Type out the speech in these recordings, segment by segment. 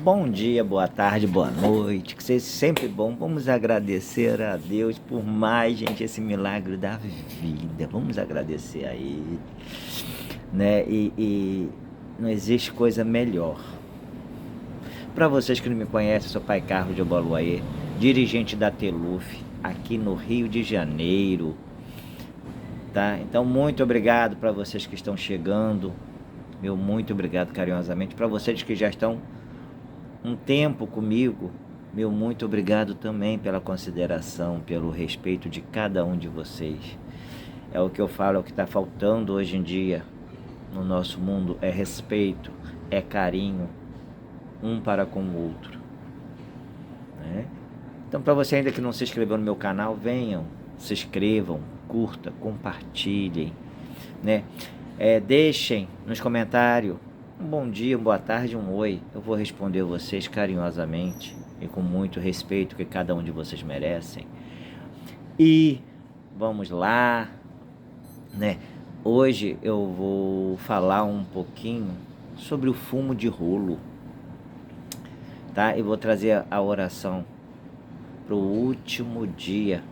Bom dia, boa tarde, boa noite, que seja sempre bom. Vamos agradecer a Deus por mais, gente, esse milagre da vida. Vamos agradecer a Ele, né? E não existe coisa melhor. Para vocês que não me conhecem, eu sou Pai Carlos de Obaloaiê, dirigente da Teluf, aqui no Rio de Janeiro, tá? Então, muito obrigado para vocês que estão chegando, meu muito obrigado carinhosamente. Para vocês que já estão um tempo comigo, meu muito obrigado também pela consideração, pelo respeito de cada um de vocês. É o que eu falo, é o que está faltando hoje em dia no nosso mundo, é respeito, é carinho, um para com o outro, né? Então, para você ainda que não se inscreveu no meu canal, venham, se inscrevam, curta, compartilhem, né? Deixem nos comentários um bom dia, uma boa tarde, um oi. Eu vou responder vocês carinhosamente e com muito respeito que cada um de vocês merecem. E vamos lá, né? Hoje eu vou falar um pouquinho sobre o fumo de rolo, tá? Eu vou trazer a oração para o último dia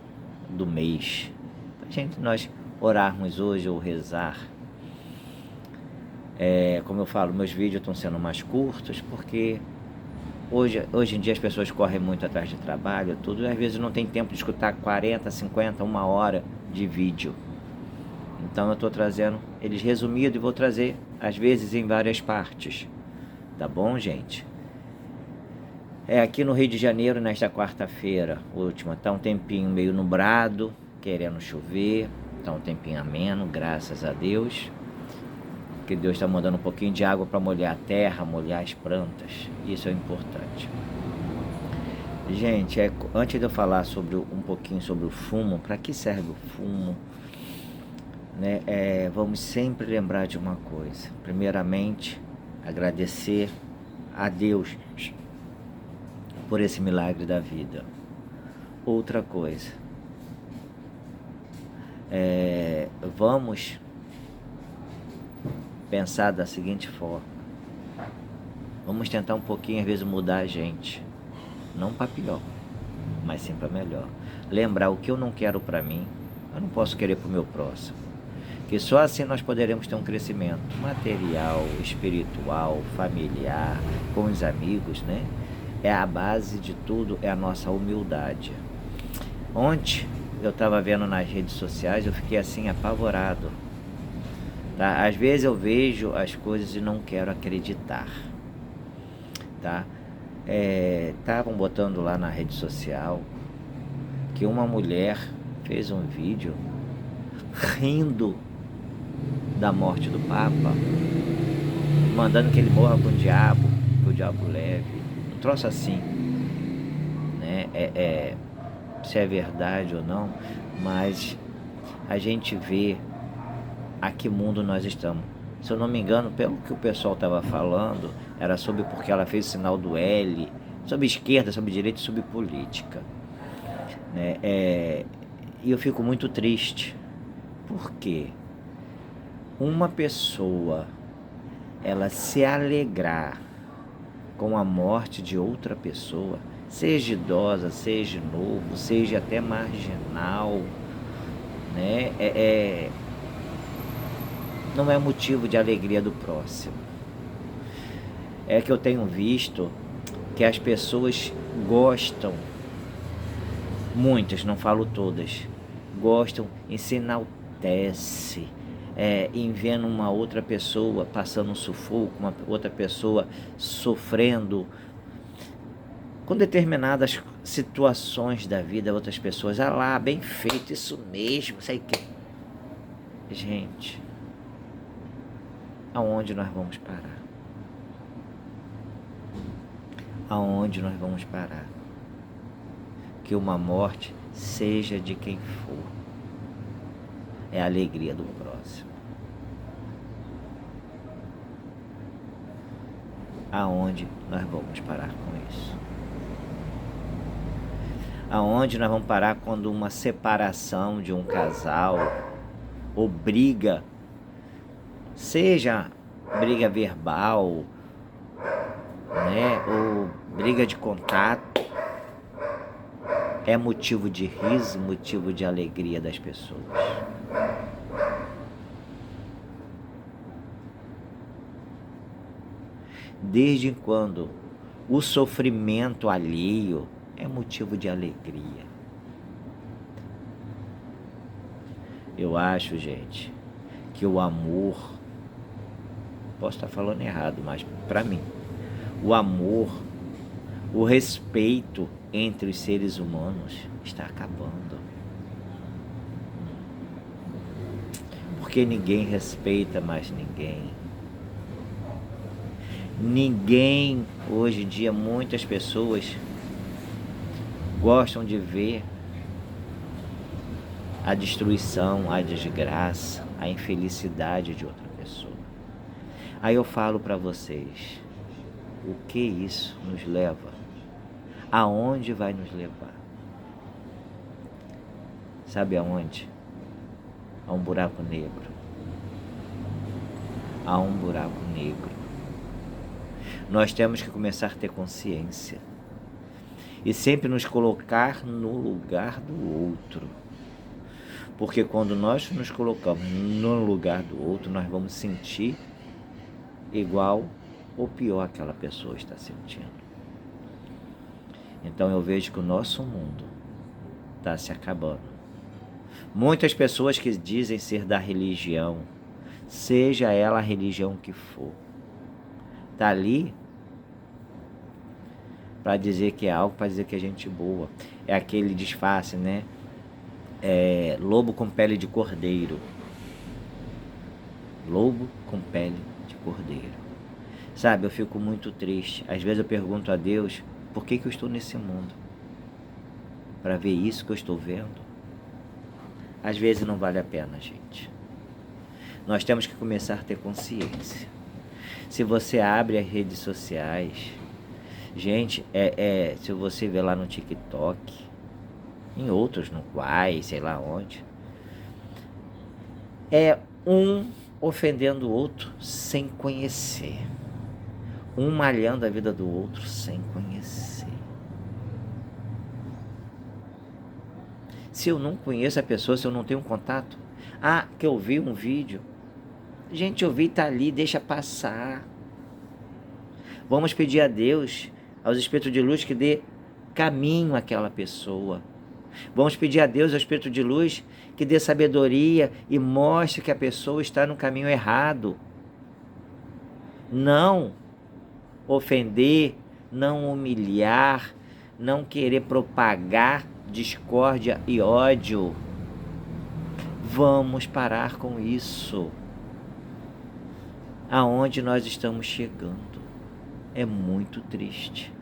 do mês, pra gente nós orarmos hoje ou rezar. Como eu falo, meus vídeos estão sendo mais curtos porque hoje em dia as pessoas correm muito atrás de trabalho, tudo, e às vezes não tem tempo de escutar 40, 50, uma hora de vídeo. Então eu estou trazendo eles resumidos e vou trazer às vezes em várias partes, tá bom, gente? Aqui no Rio de Janeiro, nesta quarta-feira última, tá um tempinho meio nublado, querendo chover, tá um tempinho ameno, graças a Deus, que Deus está mandando um pouquinho de água para molhar a terra, molhar as plantas. Isso é importante. Gente, antes de eu falar um pouquinho sobre o fumo, para que serve o fumo, né? Vamos sempre lembrar de uma coisa. Primeiramente, agradecer a Deus por esse milagre da vida. Outra coisa, vamos pensar da seguinte forma: vamos tentar um pouquinho às vezes mudar a gente, não para pior, mas sim para melhor. Lembrar o que eu não quero para mim, eu não posso querer para o meu próximo, que só assim nós poderemos ter um crescimento material, espiritual, familiar, com os amigos, né? A base de tudo é a nossa humildade. Ontem eu estava vendo nas redes sociais, eu fiquei assim apavorado, tá? Às vezes eu vejo as coisas e não quero acreditar, tá? Estavam botando lá na rede social que uma mulher fez um vídeo rindo da morte do Papa, mandando que ele morra com o diabo, que o diabo leve. Um troço assim, né? Se é verdade ou não, mas a gente vê a que mundo nós estamos. Se eu não me engano, pelo que o pessoal estava falando, era sobre porque ela fez o sinal do L, sobre esquerda, sobre direita, sobre política, né? E eu fico muito triste, porque uma pessoa, ela se alegrar com a morte de outra pessoa, seja idosa, seja novo, seja até marginal, né? Não é motivo de alegria do próximo. É que eu tenho visto que as pessoas gostam, muitas, não falo todas, gostam e se enaltece, em vendo uma outra pessoa passando um sufoco, uma outra pessoa sofrendo com determinadas situações da vida, outras pessoas, lá, bem feito, isso mesmo, sei que. Gente, aonde nós vamos parar? Aonde nós vamos parar? Que uma morte seja de quem for, é a alegria do próximo. Aonde nós vamos parar com isso? Aonde nós vamos parar quando uma separação de um casal, ou briga, seja briga verbal, né, ou briga de contato, é motivo de riso, motivo de alegria das pessoas. Desde quando o sofrimento alheio é motivo de alegria. Eu acho, gente, que o amor, posso estar falando errado, mas para mim, o amor, o respeito entre os seres humanos está acabando. Porque ninguém respeita mais ninguém. Ninguém, hoje em dia, muitas pessoas gostam de ver a destruição, a desgraça, a infelicidade de outra pessoa. Aí eu falo para vocês, o que isso nos leva? Aonde vai nos levar? Sabe aonde? A um buraco negro. A um buraco negro. Nós temos que começar a ter consciência e sempre nos colocar no lugar do outro. Porque quando nós nos colocamos no lugar do outro, nós vamos sentir igual ou pior aquela pessoa está sentindo. Então eu vejo que o nosso mundo está se acabando. Muitas pessoas que dizem ser da religião, seja ela a religião que for, está ali para dizer que é algo, para dizer que é gente boa. É aquele disfarce, né? Lobo com pele de cordeiro. Lobo com pele de cordeiro. Sabe, eu fico muito triste. Às vezes eu pergunto a Deus, por que eu estou nesse mundo? Para ver isso que eu estou vendo? Às vezes não vale a pena, gente. Nós temos que começar a ter consciência. Se você abre as redes sociais, gente, se você vê lá no TikTok, em outros, no Quai, sei lá onde, é um ofendendo o outro sem conhecer, um malhando a vida do outro sem conhecer. Se eu não conheço a pessoa, se eu não tenho um contato, que eu vi um vídeo, gente, eu vi, tá ali, deixa passar. Vamos pedir a Deus, aos espíritos de luz, que dê caminho àquela pessoa. Vamos pedir a Deus, ao espírito de luz, que dê sabedoria e mostre que a pessoa está no caminho errado. Não ofender, não humilhar, não querer propagar discórdia e ódio. Vamos parar com isso. Aonde nós estamos chegando é muito triste.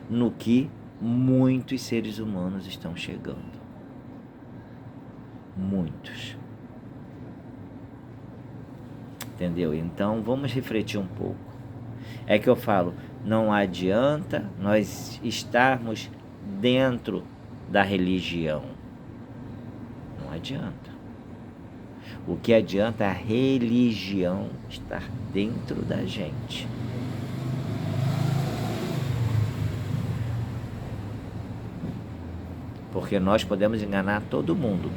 No que muitos seres humanos estão chegando. Muitos. Entendeu? Então vamos refletir um pouco. É que eu falo, não adianta nós estarmos dentro da religião. Não adianta. O que adianta é a religião estar dentro da gente. Porque nós podemos enganar todo mundo,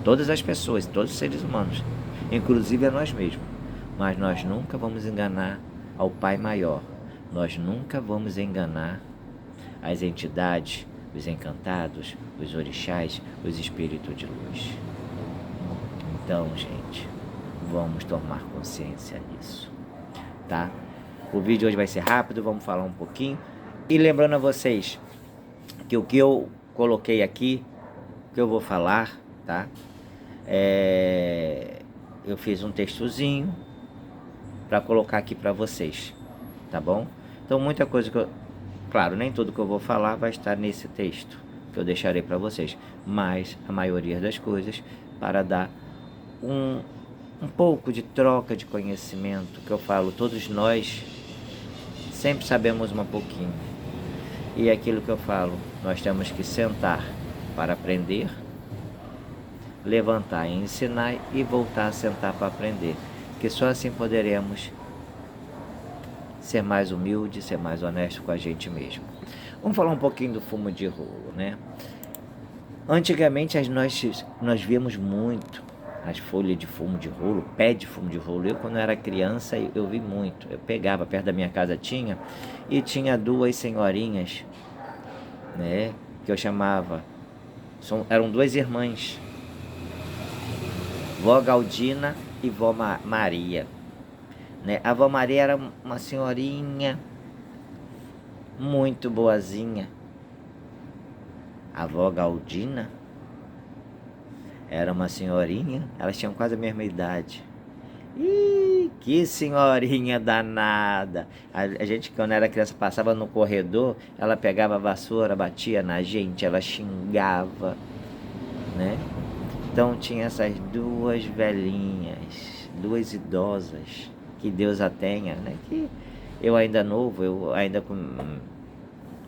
todas as pessoas, todos os seres humanos, inclusive a nós mesmos. Mas nós nunca vamos enganar ao Pai Maior. Nós nunca vamos enganar as entidades, os encantados, os orixás, os espíritos de luz. Então, gente, vamos tomar consciência disso, tá? O vídeo hoje vai ser rápido, vamos falar um pouquinho. E lembrando a vocês que o que eu coloquei aqui, que eu vou falar, tá? Eu fiz um textozinho para colocar aqui para vocês, tá bom? Então muita coisa que claro, nem tudo que eu vou falar vai estar nesse texto que eu deixarei para vocês, mas a maioria das coisas para dar um pouco de troca de conhecimento, que eu falo, todos nós sempre sabemos um pouquinho. E é aquilo que eu falo, nós temos que sentar para aprender, levantar e ensinar e voltar a sentar para aprender, que só assim poderemos ser mais humilde, ser mais honesto com a gente mesmo. Vamos falar um pouquinho do fumo de rolo, né? Antigamente nós víamos muito as folhas de fumo de rolo, pé de fumo de rolo. Eu, quando era criança, eu vi muito. Eu pegava, perto da minha casa e tinha duas senhorinhas, né? Que eu chamava, eram duas irmãs, vó Galdina e vó Maria, né? A vó Maria era uma senhorinha muito boazinha. A vó Galdina era uma senhorinha, elas tinham quase a mesma idade. Ih, que senhorinha danada! A gente, quando era criança, passava no corredor, ela pegava a vassoura, batia na gente, ela xingava, né? Então tinha essas duas velhinhas, duas idosas, que Deus a tenha, né? Que eu ainda novo, eu ainda com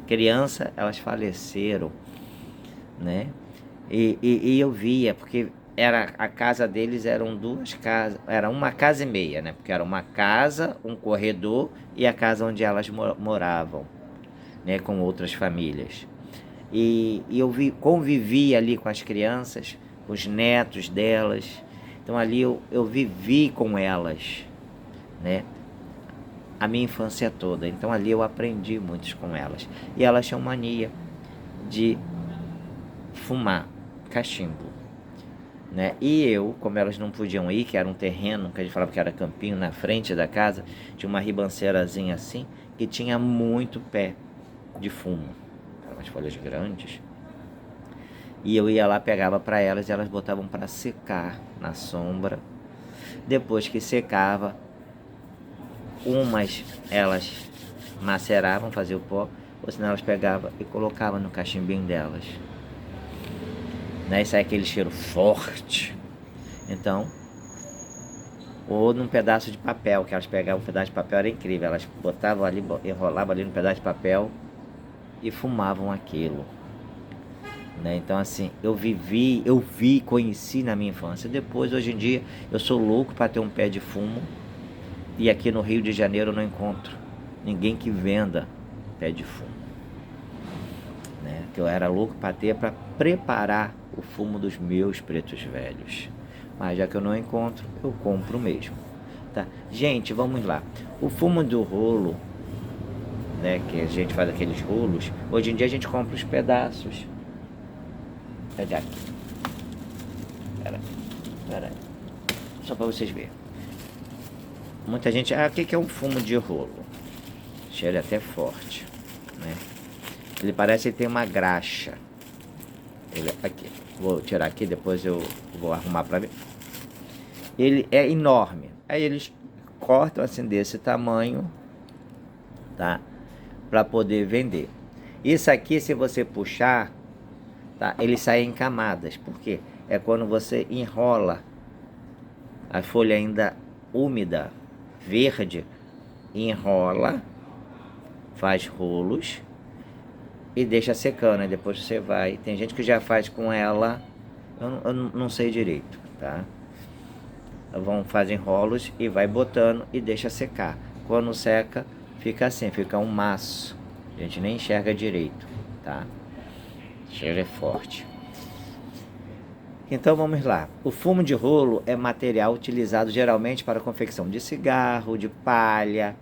criança, elas faleceram, né? E eu via, porque a casa deles eram duas casas, era uma casa e meia, né? Porque era uma casa, um corredor e a casa onde elas moravam, né? Com outras famílias. E eu convivi ali com as crianças, com os netos delas. Então ali eu vivi com elas, né? A minha infância toda. Então ali eu aprendi muito com elas. E elas tinham mania de fumar cachimbo, né? E eu, como elas não podiam ir, que era um terreno, que a gente falava que era campinho, na frente da casa, tinha uma ribanceirazinha assim, que tinha muito pé de fumo, umas folhas grandes. E eu ia lá, pegava para elas e elas botavam para secar na sombra. Depois que secava, umas elas maceravam, faziam o pó, ou senão elas pegavam e colocavam no cachimbinho delas, né? E sai aquele cheiro forte. Então, ou num pedaço de papel, que elas pegavam um pedaço de papel, era incrível, elas botavam ali, enrolavam ali no pedaço de papel e fumavam aquilo, né? Então assim, eu vi, conheci na minha infância. Depois, hoje em dia, eu sou louco para ter um pé de fumo, e aqui no Rio de Janeiro eu não encontro ninguém que venda pé de fumo, né? Que eu era louco para ter, para preparar o fumo dos meus pretos velhos. Mas já que eu não encontro, eu compro mesmo, tá? Gente, vamos lá. O fumo do rolo, né, que a gente faz aqueles rolos, hoje em dia a gente compra os pedaços. Pegar aqui. Pera aí. Só para vocês verem. Muita gente... o que é um fumo de rolo? O cheiro é até forte, né? Ele parece que tem uma graxa. Aqui. Vou tirar aqui, depois eu vou arrumar para ver. Ele é enorme. Aí eles cortam assim desse tamanho, tá? Para poder vender. Isso aqui, se você puxar, tá? Ele sai em camadas. Por quê? É quando você enrola a folha ainda úmida, verde, enrola, faz rolos e deixa secando. E depois você vai. Tem gente que já faz com ela, eu não sei direito, tá? Fazem rolos e vai botando e deixa secar. Quando seca, fica assim, fica um maço. A gente nem enxerga direito, tá? O cheiro é forte. Então vamos lá. O fumo de rolo é material utilizado geralmente para a confecção de cigarro, de palha,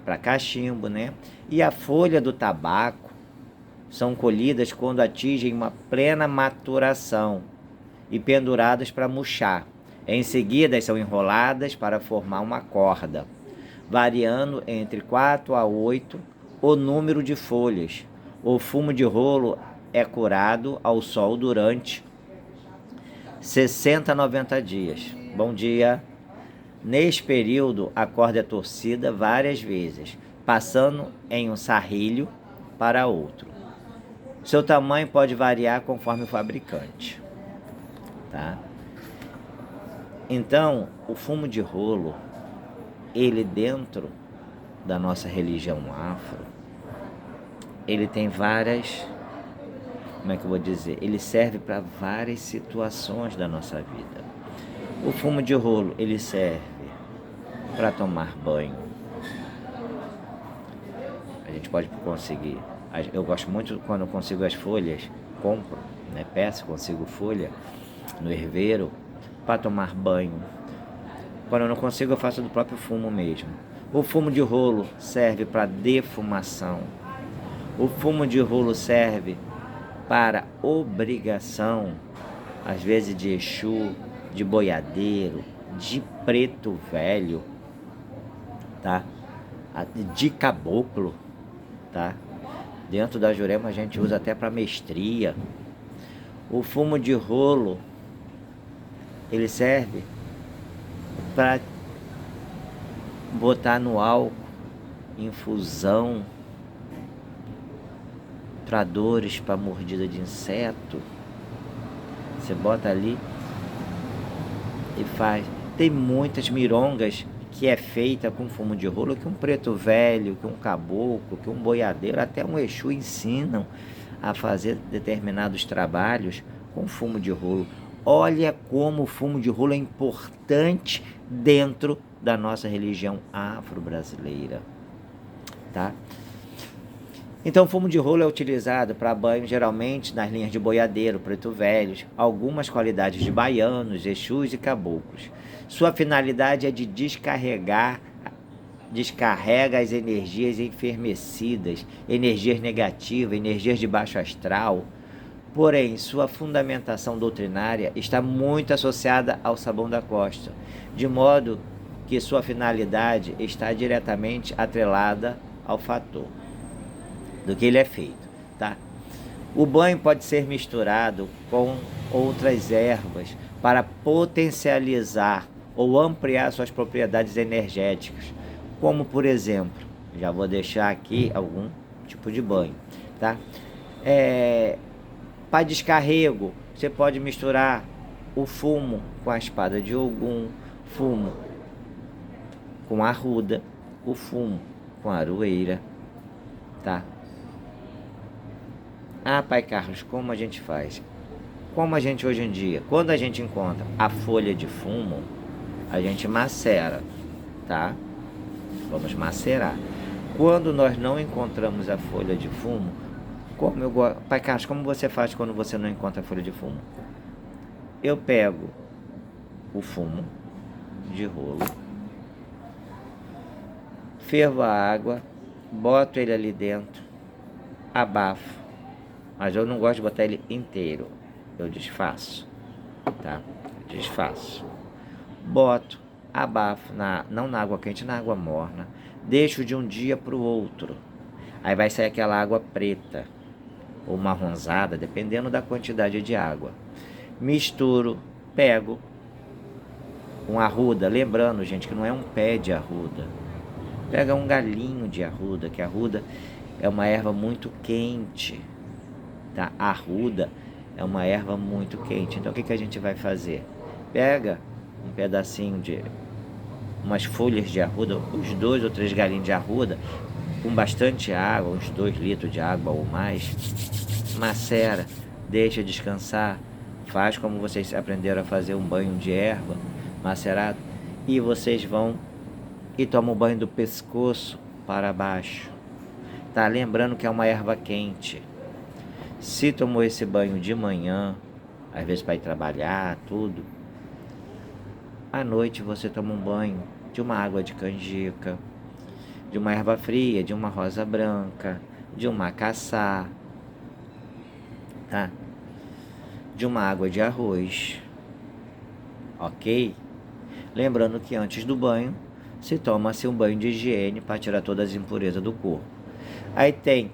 para cachimbo, né? E a folha do tabaco são colhidas quando atingem uma plena maturação e penduradas para murchar. Em seguida, são enroladas para formar uma corda, variando entre 4 a 8 o número de folhas. O fumo de rolo é curado ao sol durante 60 a 90 dias. Bom dia. Neste período, a corda é torcida várias vezes, passando em um sarrilho para outro. Seu tamanho pode variar conforme o fabricante, tá? Então, o fumo de rolo, ele dentro da nossa religião afro, ele tem várias, como é que eu vou dizer? Ele serve para várias situações da nossa vida. O fumo de rolo, ele serve para tomar banho, pode conseguir. Eu gosto muito quando eu consigo as folhas, compro, né? Peço, consigo folha no herveiro para tomar banho. Quando eu não consigo, eu faço do próprio fumo mesmo. O fumo de rolo serve para defumação. O fumo de rolo serve para obrigação, às vezes de Exu, de boiadeiro, de preto velho, tá? De caboclo, tá? Dentro da Jurema a gente usa até para mestria. O fumo de rolo, ele serve para botar no álcool, infusão, para dores, para mordida de inseto. Você bota ali e faz. Tem muitas mirongas que é feita com fumo de rolo, que um preto velho, que um caboclo, que um boiadeiro, até um Exu ensinam a fazer determinados trabalhos com fumo de rolo. Olha como o fumo de rolo é importante dentro da nossa religião afro-brasileira, tá? Então, o fumo de rolo é utilizado para banho geralmente nas linhas de boiadeiro, preto velhos, algumas qualidades de baianos, exus e caboclos. Sua finalidade é de descarrega as energias enfermecidas, energias negativas, energias de baixo astral. Porém, sua fundamentação doutrinária está muito associada ao sabão da costa, de modo que sua finalidade está diretamente atrelada ao fator do que ele é feito, tá? O banho pode ser misturado com outras ervas para potencializar ou ampliar suas propriedades energéticas, como por exemplo, já vou deixar aqui algum tipo de banho, tá? Para descarrego, você pode misturar o fumo com a espada de Ogum, fumo com a arruda, o fumo com a aroeira, tá? Ah, Pai Carlos, como a gente faz? Como a gente hoje em dia, quando a gente encontra a folha de fumo, a gente macera, tá? Vamos macerar. Quando nós não encontramos a folha de fumo, Pai Carlos, como você faz quando você não encontra a folha de fumo? Eu pego o fumo de rolo, fervo a água, boto ele ali dentro, abafo. Mas eu não gosto de botar ele inteiro. Eu desfaço, tá? Desfaço. Boto, abafo, não na água quente, na água morna. Deixo de um dia para o outro. Aí vai sair aquela água preta ou marronzada, dependendo da quantidade de água. Misturo, pego um arruda. Lembrando, gente, que não é um pé de arruda. Pega um galinho de arruda, que a arruda é uma erva muito quente. Tá? A arruda é uma erva muito quente. Então o que a gente vai fazer? Pega um pedacinho de umas folhas de arruda, uns 2 ou 3 galinhos de arruda, com bastante água, uns 2 litros de água ou mais, macera, deixa descansar, faz como vocês aprenderam a fazer um banho de erva macerado, e vocês vão e tomam o banho do pescoço para baixo, tá? Lembrando que é uma erva quente. Se tomou esse banho de manhã, às vezes para ir trabalhar, tudo, à noite você toma um banho de uma água de canjica, de uma erva fria, de uma rosa branca, de um macaçá, tá? De uma água de arroz, ok? Lembrando que antes do banho, se toma-se um banho de higiene para tirar todas as impurezas do corpo. Aí tem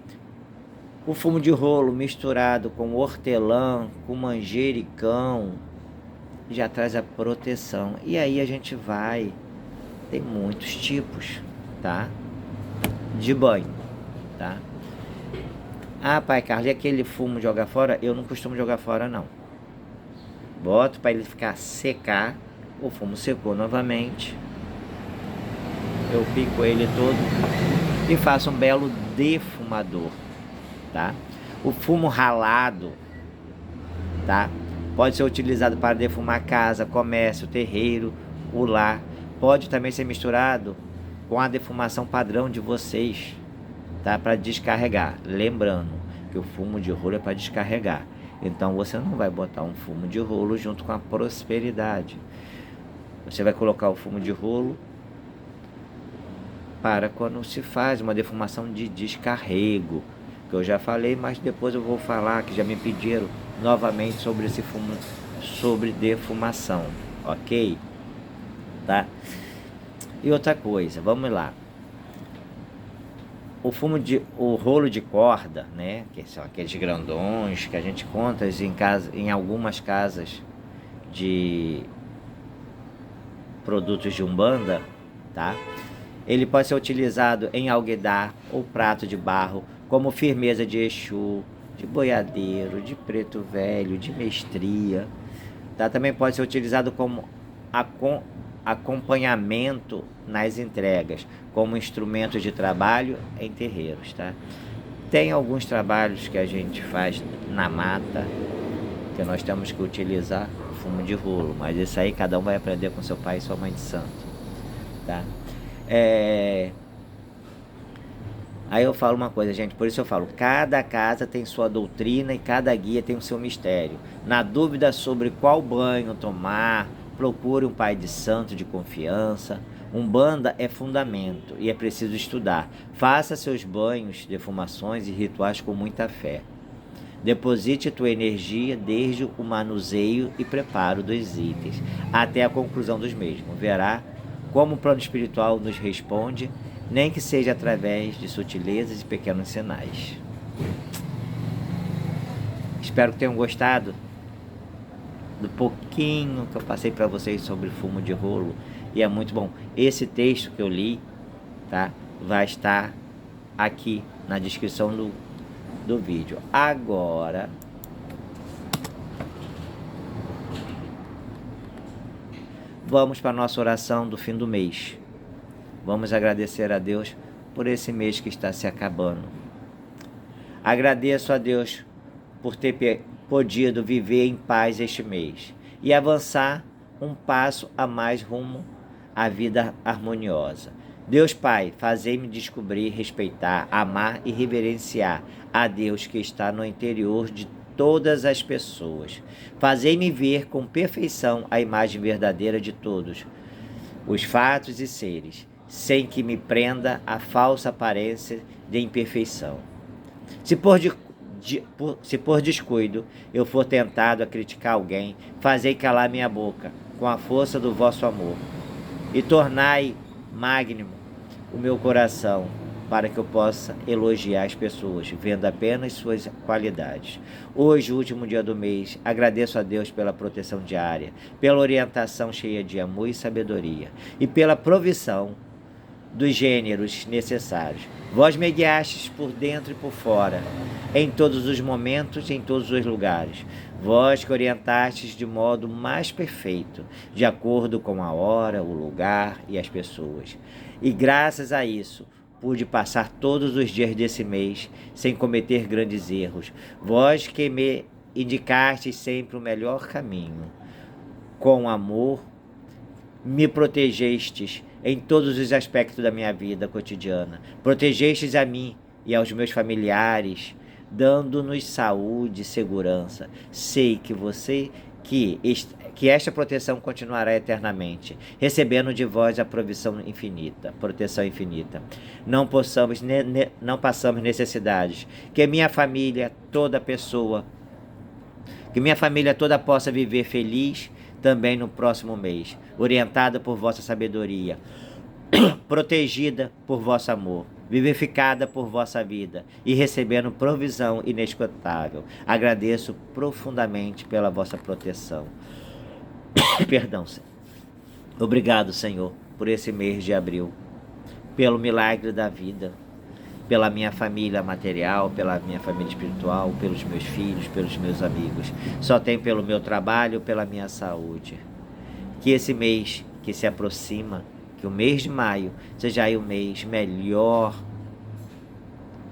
o fumo de rolo misturado com hortelã, com manjericão, já traz a proteção. E aí a gente vai, tem muitos tipos, tá? De banho, tá? Ah, Pai Carlos, e aquele fumo jogar fora? Eu não costumo jogar fora, não. Boto para ele ficar secar. O fumo secou novamente. Eu pico ele todo e faço um belo defumador, tá? O fumo ralado, tá? Pode ser utilizado para defumar casa, comércio, terreiro, o lar. Pode também ser misturado com a defumação padrão de vocês, tá? Para descarregar. Lembrando que o fumo de rolo é para descarregar. Então você não vai botar um fumo de rolo junto com a prosperidade. Você vai colocar o fumo de rolo para quando se faz uma defumação de descarrego, que eu já falei, mas depois eu vou falar, que já me pediram novamente sobre esse fumo, sobre defumação, ok? Tá? E outra coisa, vamos lá. O rolo de corda, né, que são aqueles grandões que a gente conta em algumas casas de produtos de umbanda, tá? Ele pode ser utilizado em alguidar ou prato de barro, como firmeza de Exu, de boiadeiro, de preto velho, de mestria, tá? Também pode ser utilizado como acompanhamento nas entregas, como instrumento de trabalho em terreiros, tá? Tem alguns trabalhos que a gente faz na mata, que nós temos que utilizar fumo de rolo, mas isso aí cada um vai aprender com seu pai e sua mãe de santo, tá? Aí eu falo uma coisa, gente, por isso eu falo, cada casa tem sua doutrina e cada guia tem o seu mistério. Na dúvida sobre qual banho tomar, procure um pai de santo de confiança. Umbanda é fundamento e é preciso estudar. Faça seus banhos, defumações e rituais com muita fé. Deposite tua energia desde o manuseio e preparo dos itens até a conclusão dos mesmos. Verá como o plano espiritual nos responde, nem que seja através de sutilezas e pequenos sinais. Espero que tenham gostado do pouquinho que eu passei para vocês sobre fumo de rolo, e é muito bom. Esse texto que eu li, tá, vai estar aqui na descrição do vídeo. Agora vamos para a nossa oração do fim do mês. Vamos agradecer a Deus por esse mês que está se acabando. Agradeço a Deus por ter podido viver em paz este mês e avançar um passo a mais rumo à vida harmoniosa. Deus Pai, fazei-me descobrir, respeitar, amar e reverenciar a Deus que está no interior de todas as pessoas. Fazei-me ver com perfeição a imagem verdadeira de todos os fatos e seres, sem que me prenda a falsa aparência de imperfeição. Se por descuido eu for tentado a criticar alguém, fazei calar minha boca com a força do vosso amor e tornai magnânimo o meu coração, para que eu possa elogiar as pessoas, vendo apenas suas qualidades. Hoje, o último dia do mês, agradeço a Deus pela proteção diária, pela orientação cheia de amor e sabedoria, e pela provisão dos gêneros necessários. Vós me guiastes por dentro e por fora, em todos os momentos e em todos os lugares. Vós que orientastes de modo mais perfeito, de acordo com a hora, o lugar e as pessoas. E graças a isso, pude passar todos os dias desse mês sem cometer grandes erros. Vós que me indicastes sempre o melhor caminho. Com amor, me protegestes em todos os aspectos da minha vida cotidiana. Protegestes a mim e aos meus familiares, dando-nos saúde e segurança. Sei que esta proteção continuará eternamente, recebendo de vós a proteção infinita. Não passamos necessidades, que minha família toda possa viver feliz também no próximo mês, orientada por vossa sabedoria, protegida por vosso amor, vivificada por vossa vida e recebendo provisão inesgotável. Agradeço profundamente pela vossa proteção. Perdão, Senhor. Obrigado, Senhor, por esse mês de abril, pelo milagre da vida, pela minha família material, pela minha família espiritual, pelos meus filhos, pelos meus amigos. Só tem pelo meu trabalho, pela minha saúde. Que esse mês que se aproxima, que o mês de maio seja aí o mês melhor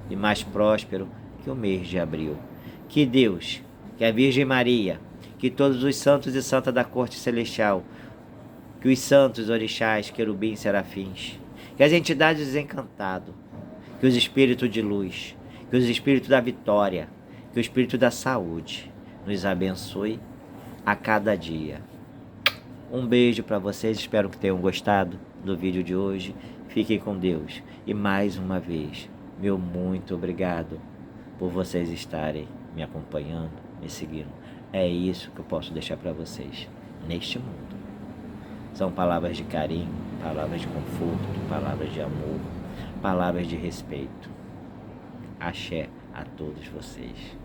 e mais próspero que o mês de abril. Que Deus, que a Virgem Maria, que todos os santos e santas da corte celestial, que os santos orixás, querubins, serafins, que as entidades desencantadas, que os espíritos de luz, que os espíritos da vitória, que o espírito da saúde nos abençoe a cada dia. Um beijo para vocês, espero que tenham gostado do vídeo de hoje. Fiquem com Deus. E mais uma vez, meu muito obrigado por vocês estarem me acompanhando, me seguindo. É isso que eu posso deixar para vocês neste mundo. São palavras de carinho, palavras de conforto, palavras de amor, palavras de respeito. Axé a todos vocês.